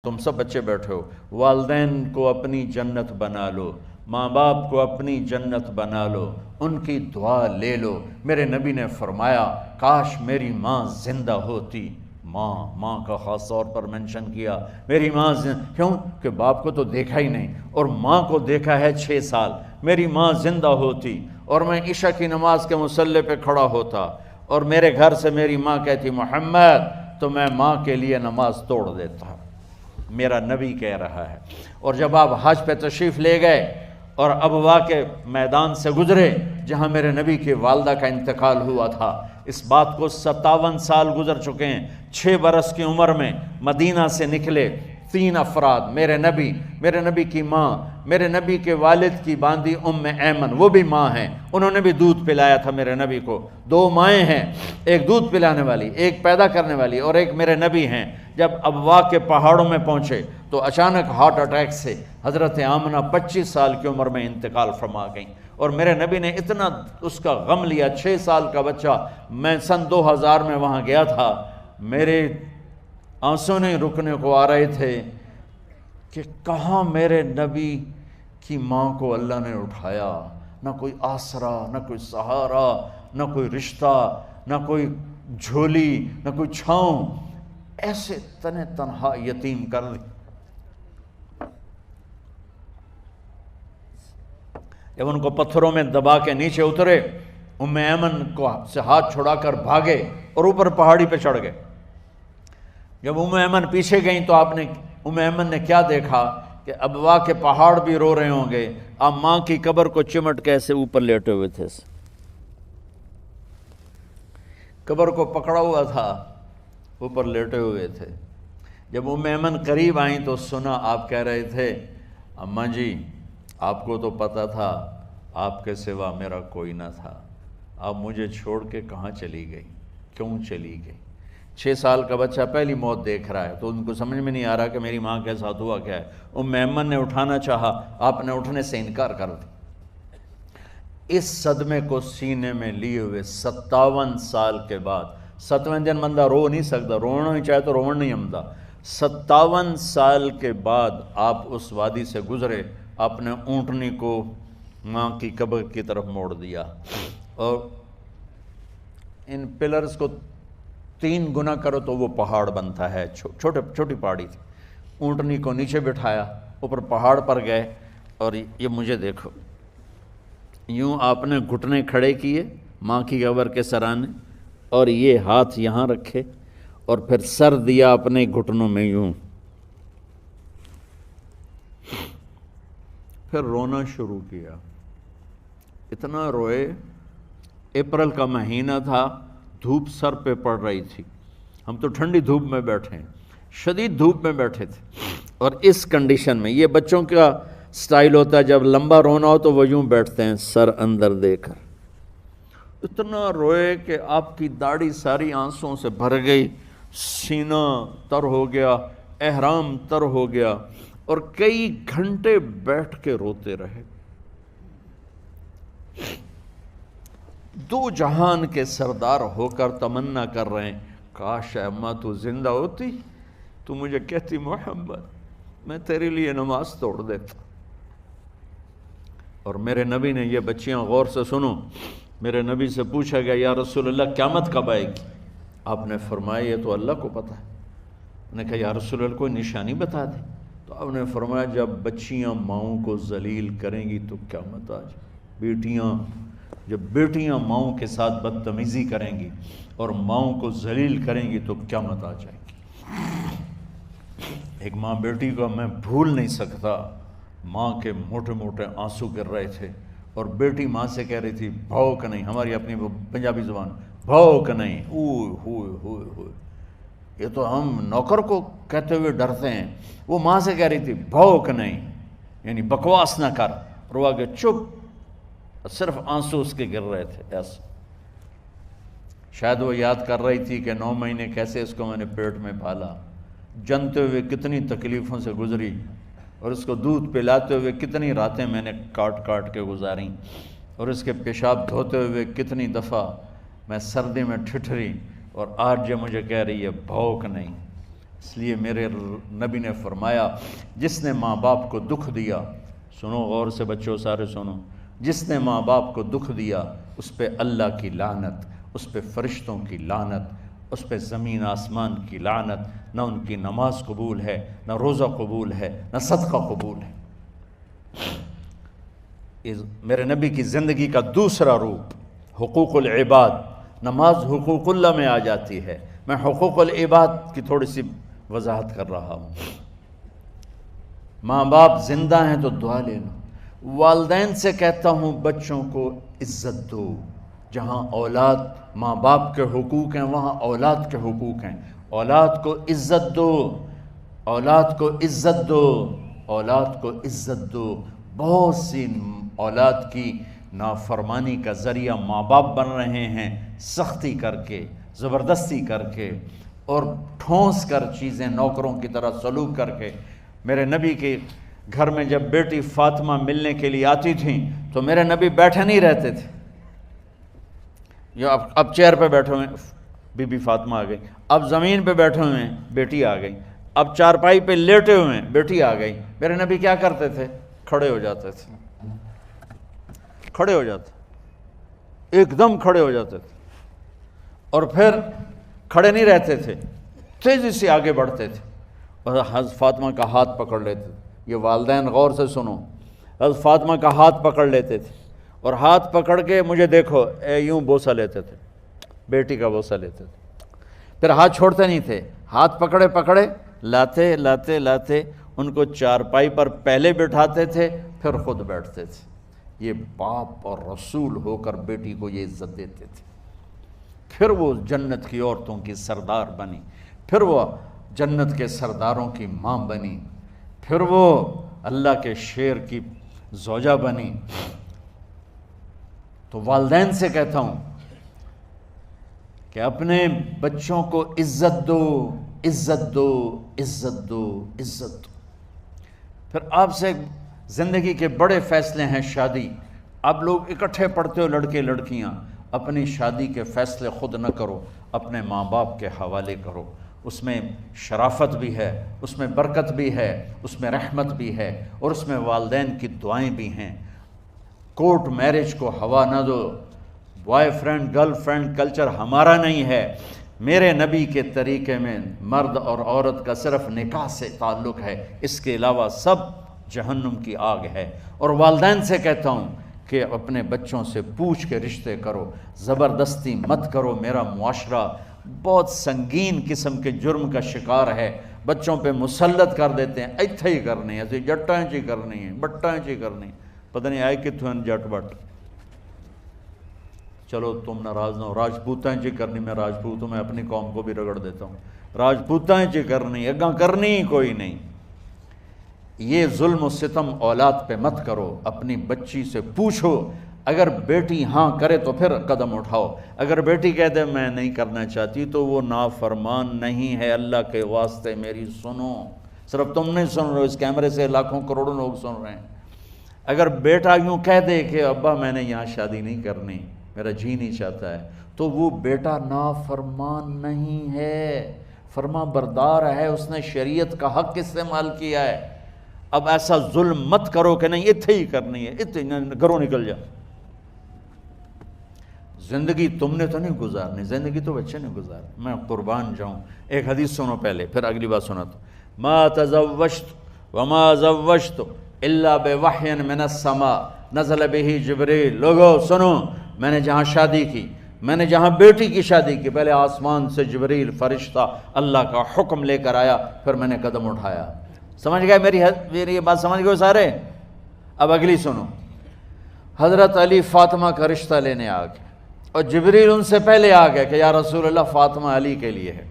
تم سب بچے بیٹھے ہو، والدین کو اپنی جنت بنا لو، ماں باپ کو اپنی جنت بنا لو، ان کی دعا لے لو۔ میرے نبی نے فرمایا کاش میری ماں زندہ ہوتی۔ ماں کا خاص طور پر منشن کیا، میری ماں کیوں کہ باپ کو تو دیکھا ہی نہیں، اور ماں کو دیکھا ہے 6 سال۔ میری ماں زندہ ہوتی اور میں عشاء کی نماز کے مصلی پہ کھڑا ہوتا اور میرے گھر سے میری ماں کہتی محمد، تو میں ماں کے لیے نماز توڑ دیتا۔ میرا نبی کہہ رہا ہے۔ اور جب آپ حج پہ تشریف لے گئے اور ابوا کے میدان سے گزرے جہاں میرے نبی کی والدہ کا انتقال ہوا تھا، اس بات کو 57 سال گزر چکے ہیں۔ 6 برس کی عمر میں مدینہ سے نکلے 3 افراد، میرے نبی کی ماں، میرے نبی کے والد کی باندی ایمن، وہ بھی ماں ہیں، انہوں نے بھی دودھ پلایا تھا میرے نبی کو۔ 2 مائیں ہیں، ایک دودھ پلانے والی، ایک پیدا کرنے والی، اور ایک میرے نبی ہیں۔ جب ابوا کے پہاڑوں میں پہنچے تو اچانک ہارٹ اٹیک سے حضرت آمنہ 25 سال کی عمر میں انتقال فرما گئیں، اور میرے نبی نے اتنا اس کا غم لیا۔ 6 سال کا بچہ، میں سن 2000 میں وہاں گیا تھا، میرے آنسو نہیں رکنے کو آ رہے تھے کہ کہاں میرے نبی کی ماں کو اللہ نے اٹھایا، نہ کوئی آسرا، نہ کوئی سہارا، نہ کوئی رشتہ، نہ کوئی جھولی، نہ کوئی چھاؤں، ایسے تنہا یتیم کر دی۔ جب ان کو پتھروں میں دبا کے نیچے اترے، ایمن کو سے ہاتھ چھڑا کر بھاگے اور اوپر پہاڑی پہ چڑھ گئے۔ جب ایمن پیچھے گئیں تو ایمن نے کیا دیکھا کہ ابوا کے پہاڑ بھی رو رہے ہوں گے، آپ ماں کی قبر کو چمٹ کے ایسے اوپر لیٹے ہوئے تھے، قبر کو پکڑا ہوا تھا، اوپر لیٹے ہوئے تھے۔ جب ایمن قریب آئیں تو سنا آپ کہہ رہے تھے اماں جی، آپ کو تو پتہ تھا آپ کے سوا میرا کوئی نہ تھا، آپ مجھے چھوڑ کے کہاں چلی گئی، کیوں چلی گئی؟ 6 سال کا بچہ پہلی موت دیکھ رہا ہے تو ان کو سمجھ میں نہیں آ رہا کہ میری ماں کے ساتھ ہوا کیا ہے۔ ایمن نے اٹھانا چاہا، آپ نے اٹھنے سے انکار کر دیا۔ اس صدمے کو سینے میں لیے ہوئے 57 سال کے بعد، 7ویں دن بندہ رو نہیں سکتا، رونا ہی چاہے تو رونا نہیں آمدا، 57 سال کے بعد آپ اس وادی سے گزرے، آپ نے اونٹنی کو ماں کی قبر کی طرف موڑ دیا، اور ان پلرز کو 3 گنا کرو تو وہ پہاڑ بنتا ہے، چھوٹی پہاڑی تھی۔ اونٹنی کو نیچے بٹھایا، اوپر پہاڑ پر گئے، اور یہ مجھے دیکھو، یوں آپ نے گھٹنے کھڑے کیے ماں کی قبر کے سرانے، اور یہ ہاتھ یہاں رکھے، اور پھر سر دیا اپنے گھٹنوں میں یوں، پھر رونا شروع کیا۔ اتنا روئے، اپریل کا مہینہ تھا، دھوپ سر پہ پڑ رہی تھی، ہم تو ٹھنڈی دھوپ میں بیٹھے ہیں، شدید دھوپ میں بیٹھے تھے، اور اس کنڈیشن میں یہ بچوں کا سٹائل ہوتا ہے، جب لمبا رونا ہو تو وہ یوں بیٹھتے ہیں سر اندر دے کر۔ اتنا روئے کہ آپ کی داڑھی ساری آنسوں سے بھر گئی، سینہ تر ہو گیا، احرام تر ہو گیا، اور کئی گھنٹے بیٹھ کے روتے رہے۔ 2 جہان کے سردار ہو کر تمنا کر رہے ہیں کاش اماں تو زندہ ہوتی، تو مجھے کہتی محمد میں تیرے لیے نماز توڑ دیتا۔ اور میرے نبی نے، یہ بچیاں غور سے سنو، میرے نبی سے پوچھا گیا یا رسول اللہ قیامت کب آئے گی؟ آپ نے فرمایا یہ تو اللہ کو پتہ ہے۔ نے کہا یا رسول اللہ کوئی نشانی بتا دیں؟ تو آپ نے فرمایا جب بچیاں ماؤں کو ذلیل کریں گی تو قیامت آ جائے۔ جب بیٹیاں ماؤں کے ساتھ بدتمیزی کریں گی اور ماؤں کو ذلیل کریں گی تو قیامت آ جائے گی۔ ایک ماں بیٹی کو میں بھول نہیں سکتا، ماں کے موٹے موٹے آنسو گر رہے تھے، اور بیٹی ماں سے کہہ رہی تھی بھوک نہیں، ہماری اپنی پنجابی زبان، بھوک نہیں، اوئے ہوئے ہوئے ہوئے، یہ تو ہم نوکر کو کہتے ہوئے ڈرتے ہیں، وہ ماں سے کہہ رہی تھی بھوک نہیں، یعنی بکواس نہ کر، روا کے چپ، صرف آنسو اس کے گر رہے تھے ایسا۔ شاید وہ یاد کر رہی تھی کہ 9 مہینے کیسے اس کو میں نے پیٹ میں پالا، جنتے ہوئے کتنی تکلیفوں سے گزری، اور اس کو دودھ پلاتے ہوئے کتنی راتیں میں نے کاٹ کاٹ کے گزاریں، اور اس کے پیشاب دھوتے ہوئے کتنی دفعہ میں سردی میں ٹھٹھری، اور آج یہ مجھے کہہ رہی ہے بھوک نہیں۔ اس لیے میرے نبی نے فرمایا جس نے ماں باپ کو دکھ دیا، سنو غور سے بچوں سارے سنو، جس نے ماں باپ کو دکھ دیا اس پہ اللہ کی لعنت، اس پہ فرشتوں کی لعنت، اس پہ زمین آسمان کی لعنت، نہ ان کی نماز قبول ہے، نہ روزہ قبول ہے، نہ صدقہ قبول ہے۔ میرے نبی کی زندگی کا دوسرا روپ حقوق العباد، نماز حقوق اللہ میں آ جاتی ہے، میں حقوق العباد کی تھوڑی سی وضاحت کر رہا ہوں۔ ماں باپ زندہ ہیں تو دعا لے لو۔ والدین سے کہتا ہوں بچوں کو عزت دو، جہاں اولاد ماں باپ کے حقوق ہیں وہاں اولاد کے حقوق ہیں، اولاد کو عزت دو، اولاد کو عزت دو، اولاد کو عزت دو۔ بہت سی اولاد کی نافرمانی کا ذریعہ ماں باپ بن رہے ہیں، سختی کر کے، زبردستی کر کے اور ٹھونس کر چیزیں نوکروں کی طرح سلوک کر کے۔ میرے نبی کے گھر میں جب بیٹی فاطمہ ملنے کے لیے آتی تھیں تو میرے نبی بیٹھے نہیں رہتے تھے، یا اب چیئر پہ بیٹھے ہوئے بی بی فاطمہ آ گئی، اب زمین پہ بیٹھے ہوئے ہیں بیٹی آ گئی، اب چارپائی پہ لیٹے ہوئے ہیں بیٹی آ گئی۔ میرے نبی کیا کرتے تھے؟ کھڑے ہو جاتے تھے، کھڑے ہو جاتے، ایک دم کھڑے ہو جاتے تھے، اور پھر کھڑے نہیں رہتے تھے، تیزی سے آگے بڑھتے تھے اور حضرت فاطمہ کا ہاتھ پکڑ لیتے تھے۔ یہ والدین غور سے سنو، حضرت فاطمہ کا ہاتھ پکڑ لیتے تھے اور ہاتھ پکڑ کے مجھے دیکھو یوں بوسہ لیتے تھے، بیٹی کا بوسہ لیتے تھے، پھر ہاتھ چھوڑتے نہیں تھے، ہاتھ پکڑے پکڑے لاتے لاتے لاتے ان کو چارپائی پر پہلے بٹھاتے تھے پھر خود بیٹھتے تھے۔ یہ باپ اور رسول ہو کر بیٹی کو یہ عزت دیتے تھے۔ پھر وہ جنت کی عورتوں کی سردار بنی، پھر وہ جنت کے سرداروں کی ماں بنی، پھر وہ اللہ کے شیر کی زوجہ بنی۔ تو والدین سے کہتا ہوں کہ اپنے بچوں کو عزت دو، عزت دو، عزت دو، عزت دو۔ پھر آپ سے زندگی کے بڑے فیصلے ہیں شادی۔ اب لوگ اکٹھے پڑھتے ہو لڑکے لڑکیاں، اپنی شادی کے فیصلے خود نہ کرو، اپنے ماں باپ کے حوالے کرو۔ اس میں شرافت بھی ہے، اس میں برکت بھی ہے، اس میں رحمت بھی ہے، اور اس میں والدین کی دعائیں بھی ہیں۔ کورٹ میرج کو ہوا نہ دو، boy friend girl friend culture ہمارا نہیں ہے۔ میرے نبی کے طریقے میں مرد اور عورت کا صرف نکاح سے تعلق ہے، اس کے علاوہ سب جہنم کی آگ ہے۔ اور والدین سے کہتا ہوں کہ اپنے بچوں سے پوچھ کے رشتے کرو، زبردستی مت کرو۔ میرا معاشرہ بہت سنگین قسم کے جرم کا شکار ہے، بچوں پہ مسلط کر دیتے ہیں، ایتھے ہی کرنی ہے، ایسے جٹائیں چی کرنی ہے، بٹائیں چی کرنی ہے، پتہ نہیں آئے کتوں ہیں جٹ بٹ۔ چلو تم ناراض نہ ہو، راجپوتائیں چی کرنی، میں راجپوت ہوں، میں اپنی قوم کو بھی رگڑ دیتا ہوں، راجپوتائیں چی کرنی، اگاں کرنی ہی کوئی نہیں۔ یہ ظلم و ستم اولاد پہ مت کرو، اپنی بچی سے پوچھو، اگر بیٹی ہاں کرے تو پھر قدم اٹھاؤ، اگر بیٹی کہہ دے میں نہیں کرنا چاہتی تو وہ نافرمان نہیں ہے۔ اللہ کے واسطے میری سنو، صرف تم نہیں سن رہے ہو، اس کیمرے سے لاکھوں کروڑوں لوگ سن رہے ہیں۔ اگر بیٹا یوں کہہ دے کہ ابا میں نے یہاں شادی نہیں کرنی، میرا جی نہیں چاہتا ہے، تو وہ بیٹا نافرمان نہیں ہے، فرما بردار ہے، اس نے شریعت کا حق استعمال کیا ہے۔ اب ایسا ظلم مت کرو کہ نہیں اتھے ہی کرنی ہے، اتھے گھروں نکل جا۔ زندگی تم نے تو نہیں گزارنی، زندگی تو بچے نے گزارنی، میں قربان جاؤں۔ ایک حدیث سنو پہلے، پھر اگلی بات سناتا ہوں۔ ما تزوجت وما زوجت الا بوحی من السماء نزل به جبریل۔ لوگو سنو، میں نے جہاں شادی کی، میں نے جہاں بیٹی کی شادی کی، پہلے آسمان سے جبریل فرشتہ اللہ کا حکم لے کر آیا، پھر میں نے قدم اٹھایا۔ سمجھ گئے میری یہ بات سمجھ گئے سارے؟ اب اگلی سنو۔ حضرت علی فاطمہ کا رشتہ لینے آ گئے اور جبریل ان سے پہلے آ گیا کہ یا رسول اللہ فاطمہ علی کے لیے ہے۔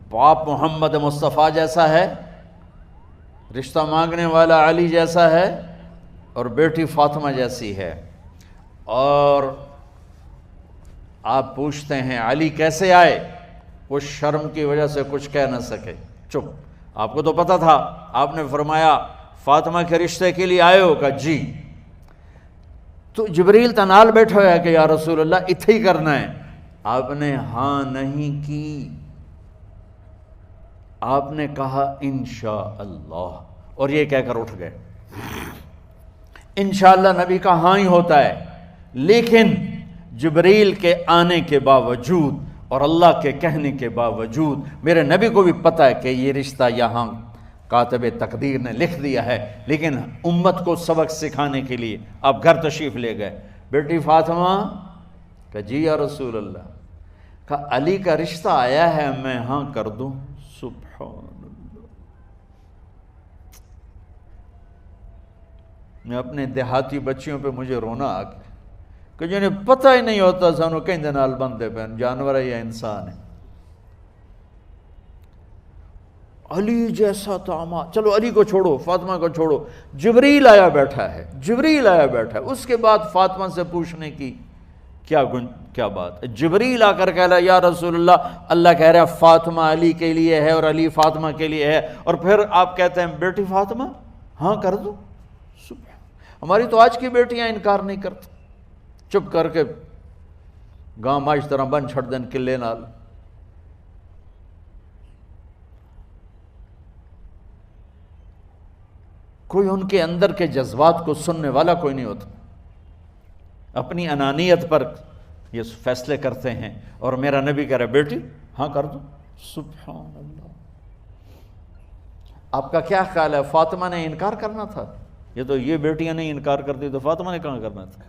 باپ محمد مصطفیٰ جیسا ہے، رشتہ مانگنے والا علی جیسا ہے، اور بیٹی فاطمہ جیسی ہے۔ اور آپ پوچھتے ہیں علی کیسے آئے؟ وہ شرم کی وجہ سے کچھ کہہ نہ سکے، چپ۔ آپ کو تو پتہ تھا، آپ نے فرمایا فاطمہ کے رشتے کے لیے آئے ہو؟ کہا جی۔ تو جبریل تنال بیٹھا ہوا ہے کہ یا رسول اللہ اتھے ہی کرنا ہے۔ آپ نے ہاں نہیں کی، آپ نے کہا انشاءاللہ، اور یہ کہہ کر اٹھ گئے۔ انشاءاللہ نبی کا ہاں ہی ہوتا ہے، لیکن جبریل کے آنے کے باوجود اور اللہ کے کہنے کے باوجود میرے نبی کو بھی پتہ ہے کہ یہ رشتہ یہاں کاتب تقدیر نے لکھ دیا ہے، لیکن امت کو سبق سکھانے کے لیے آپ گھر تشریف لے گئے۔ بیٹی فاطمہ کہ جی یا رسول اللہ، کہا علی کا رشتہ آیا ہے، میں ہاں کر دوں؟ سبحان اللہ۔ میں اپنے دیہاتی بچیوں پہ مجھے رونا آ گیا کہ جنہیں پتہ ہی نہیں ہوتا سانو کہیں نال بندے پہ جانور ہے یا انسان ہے۔ علی جیسا داماد، چلو علی کو چھوڑو، فاطمہ کو چھوڑو، جبریل آیا بیٹھا ہے، جبریل آیا بیٹھا ہے۔ اس کے بعد فاطمہ سے پوچھنے کی کیا بات ہے؟ جبریل آ کر کہہ رہا یا رسول اللہ، اللہ کہہ رہا ہے فاطمہ علی کے لیے ہے اور علی فاطمہ کے لیے ہے، اور پھر آپ کہتے ہیں بیٹی فاطمہ ہاں کر دو۔ ہماری تو آج کی بیٹیاں انکار نہیں کرتی، چپ کر کے گاں ماش طرح بن چھڑ دن کلے نال۔ کوئی ان کے اندر کے جذبات کو سننے والا کوئی نہیں ہوتا، اپنی انانیت پر یہ فیصلے کرتے ہیں، اور میرا نبی کہہ رہا بیٹی ہاں کر دو۔ سبحان اللہ۔ آپ کا کیا خیال ہے فاطمہ نے انکار کرنا تھا؟ یہ تو یہ بیٹیاں نہیں انکار کرتی تو فاطمہ نے کہاں کرنا تھا؟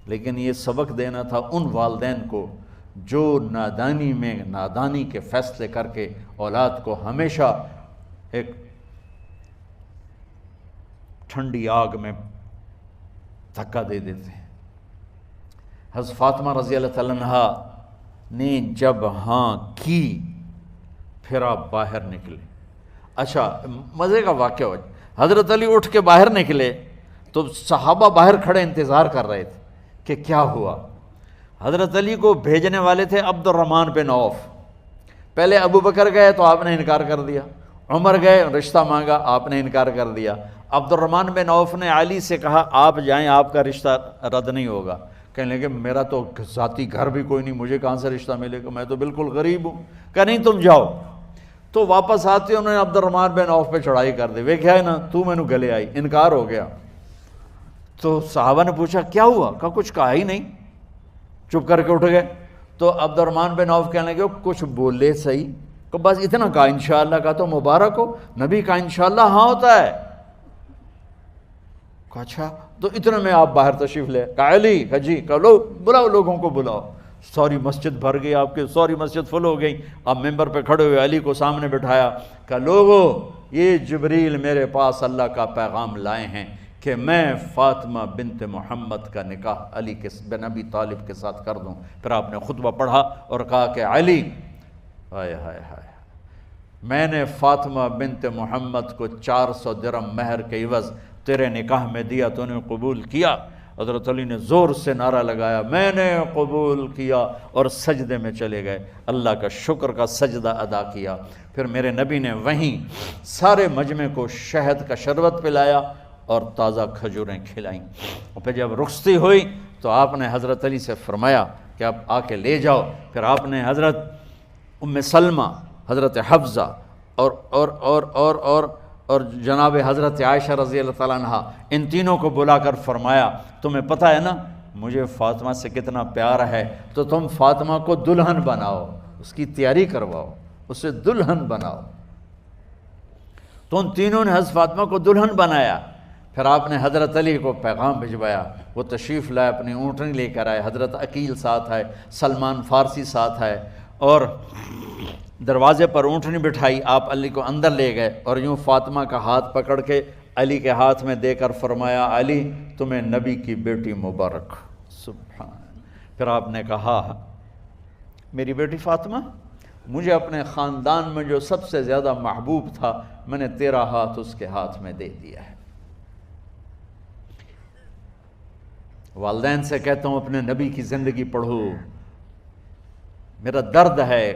لیکن یہ سبق دینا تھا ان والدین کو جو نادانی میں نادانی کے فیصلے کر کے اولاد کو ہمیشہ ایک ٹھنڈی آگ میں دھکا دے دیتے ہیں۔ حضرت فاطمہ رضی اللہ تعالیٰ عنہا نے جب ہاں کی پھر آپ باہر نکلے۔ اچھا مزے کا واقعہ ہو، حضرت علی اٹھ کے باہر نکلے تو صحابہ باہر کھڑے انتظار کر رہے تھے کہ کیا ہوا۔ حضرت علی کو بھیجنے والے تھے عبد الرحمن بن عوف، پہلے ابو بکر گئے تو آپ نے انکار کر دیا، عمر گئے رشتہ مانگا، آپ نے انکار کر دیا۔ عبد الرحمن بن عوف نے علی سے کہا آپ جائیں، آپ کا رشتہ رد نہیں ہوگا۔ کہنے لگے میرا تو ذاتی گھر بھی کوئی نہیں، مجھے کہاں سے رشتہ ملے گا، میں تو بالکل غریب ہوں۔ کہا نہیں تم جاؤ۔ تو واپس آتے انہوں نے عبد الرحمن بن عوف پہ چڑھائی کر دی، وہ کیا ہے نا تو میں نے گلے آئی، انکار ہو گیا۔ تو صحابہ نے پوچھا کیا ہوا؟ کہا کچھ کہا ہی نہیں، چپ کر کے اٹھ گئے۔ تو عبد الرحمن بن عوف کہنے لگے کچھ بولے صحیح، کہ بس اتنا کہا انشاءاللہ، کہا تو مبارک ہو، نبی کا انشاءاللہ ہاں ہوتا ہے۔ کہا اچھا تو اتنے میں آپ باہر تشریف لے۔ کہا علی، کہا جی، کہا لو بلاؤ، لوگوں کو بلاؤ۔ ساری مسجد بھر گئی، آپ کی ساری مسجد فل ہو گئی۔ آپ ممبر پہ کھڑے ہوئے علی کو سامنے بٹھایا، کہا لوگو یہ جبریل میرے پاس اللہ کا پیغام لائے ہیں کہ میں فاطمہ بنت محمد کا نکاح علی کے بن ابی طالب کے ساتھ کر دوں۔ پھر آپ نے خطبہ پڑھا اور کہا کہ علی، ہائے ہائے ہائے، میں نے فاطمہ بنت محمد کو 400 درہم مہر کے عوض تیرے نکاح میں دیا، تو نے قبول کیا؟ حضرت علی نے زور سے نعرہ لگایا میں نے قبول کیا، اور سجدے میں چلے گئے، اللہ کا شکر کا سجدہ ادا کیا۔ پھر میرے نبی نے وہیں سارے مجمع کو شہد کا شربت پلایا اور تازہ کھجوریں کھلائیں، اور پھر جب رخصتی ہوئی تو آپ نے حضرت علی سے فرمایا کہ آپ آ کے لے جاؤ۔ پھر آپ نے حضرت ام سلمہ، حضرت حفصہ اور جناب حضرت عائشہ رضی اللہ تعالیٰ عنہ، ان تینوں کو بلا کر فرمایا تمہیں پتہ ہے نا مجھے فاطمہ سے کتنا پیار ہے، تو تم فاطمہ کو دلہن بناؤ، اس کی تیاری کرواؤ، اسے دلہن بناؤ۔ تو ان تینوں نے حضرت فاطمہ کو دلہن بنایا۔ پھر آپ نے حضرت علی کو پیغام بھجوایا، وہ تشریف لائے، اپنی اونٹنی لے کر آئے، حضرت عقیل ساتھ ہے، سلمان فارسی ساتھ ہے، اور دروازے پر اونٹنی بٹھائی، آپ علی کو اندر لے گئے اور یوں فاطمہ کا ہاتھ پکڑ کے علی کے ہاتھ میں دے کر فرمایا علی تمہیں نبی کی بیٹی مبارک۔ سبحان۔ پھر آپ نے کہا میری بیٹی فاطمہ، مجھے اپنے خاندان میں جو سب سے زیادہ محبوب تھا میں نے تیرا ہاتھ اس کے ہاتھ میں دے دیا ہے۔ والدین سے کہتا ہوں اپنے نبی کی زندگی پڑھو۔ میرا درد ہے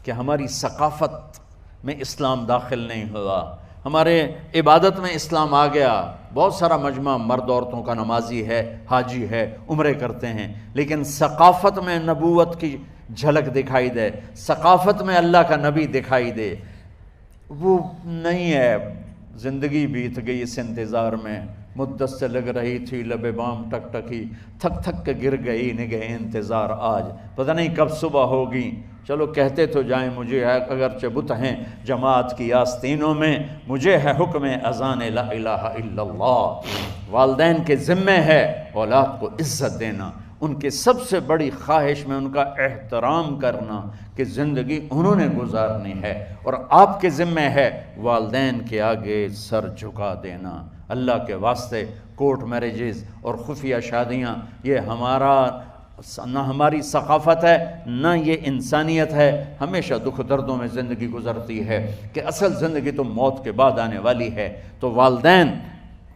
کہ ہماری ثقافت میں اسلام داخل نہیں ہوا، ہمارے عبادت میں اسلام آ گیا، بہت سارا مجمع مرد عورتوں کا نمازی ہے، حاجی ہے، عمرے کرتے ہیں، لیکن ثقافت میں نبوت کی جھلک دکھائی دے، ثقافت میں اللہ کا نبی دکھائی دے، وہ نہیں ہے۔ زندگی بیت گئی اس انتظار میں، مدت سے لگ رہی تھی لب بام ٹک ٹکی، تھک تھک کے گر گئی نگہ انتظار آج، پتہ نہیں کب صبح ہوگی۔ چلو کہتے تو جائیں مجھے ہے اگرچہ بت ہیں جماعت کی آستینوں میں، مجھے ہے حکم اذان لا الہ الا اللہ۔ والدین کے ذمہ ہے اولاد کو عزت دینا، ان کے سب سے بڑی خواہش میں ان کا احترام کرنا کہ زندگی انہوں نے گزارنی ہے، اور آپ کے ذمہ ہے والدین کے آگے سر جھکا دینا۔ اللہ کے واسطے کورٹ میرجز اور خفیہ شادیاں یہ نہ ہماری ثقافت ہے نہ یہ انسانیت ہے۔ ہمیشہ دکھ دردوں میں زندگی گزرتی ہے کہ اصل زندگی تو موت کے بعد آنے والی ہے۔ تو والدین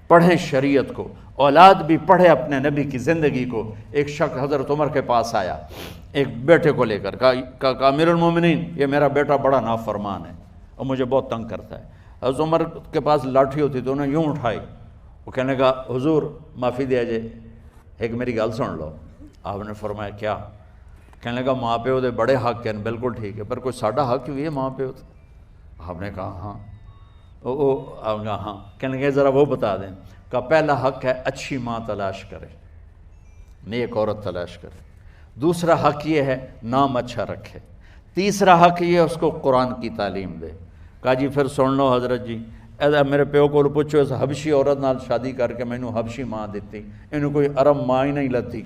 پڑھیں شریعت کو، اولاد بھی پڑھے اپنے نبی کی زندگی کو۔ ایک شخص حضرت عمر کے پاس آیا ایک بیٹے کو لے کر، کہا امیر المومنین یہ میرا بیٹا بڑا نافرمان ہے اور مجھے بہت تنگ کرتا ہے۔ حضرت عمر کے پاس لاٹھی ہوتی تو انہوں نے یوں اٹھائی، وہ کہنے لگا حضور معافی دیا جائے، ایک میری گل سن لو۔ آپ نے فرمایا کیا؟ کہنے لگا ماں پیو دے بڑے حق ہیں، بالکل ٹھیک ہے، پر کوئی ساڈا حق بھی ہے ماں پیو تے؟ آپ نے کہا ہاں۔ آپ نے کہا ہاں۔ کہنے لگے ذرا وہ بتا دیں۔ کہا پہلا حق ہے اچھی ماں تلاش کرے، نیک عورت تلاش کرے۔ دوسرا حق یہ ہے نام اچھا رکھے۔ تیسرا حق یہ ہے اس کو قرآن کی تعلیم دے۔ کہا جی پھر سن لو حضرت جی، میرے پیو کو پوچھو اس حبشی عورت نال شادی کر کے مینوں حبشی ماں دیتی، انہوں کوئی عرب ماں ہی نہیں لتی۔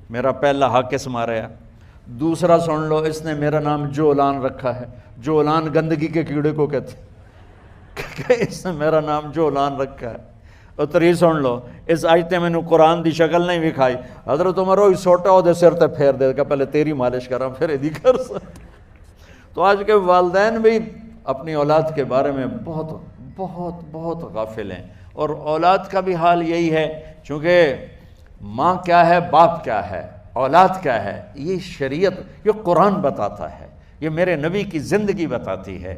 میرا پہلا حق اس مارا ہے۔ دوسرا سن لو، اس نے میرا نام جولان رکھا ہے، جولان گندگی کے کیڑے کو کہتے کہ اس نے میرا نام جولان رکھا ہے۔ اور تری سن لو، اس آج تے مینوں قرآن دی شکل نہیں وکھائی، حضرت عمر ہوئی سوٹا وہ دے سر تے پھیر دے کہ پہلے تیری مالش کراں پھر ایدی کر سکتا۔ تو آج کے والدین بھی اپنی اولاد کے بارے میں بہت بہت بہت غافل ہیں، اور اولاد کا بھی حال یہی ہے، چونکہ ماں کیا ہے باپ کیا ہے اولاد کیا ہے یہ شریعت، یہ قرآن بتاتا ہے، یہ میرے نبی کی زندگی بتاتی ہے۔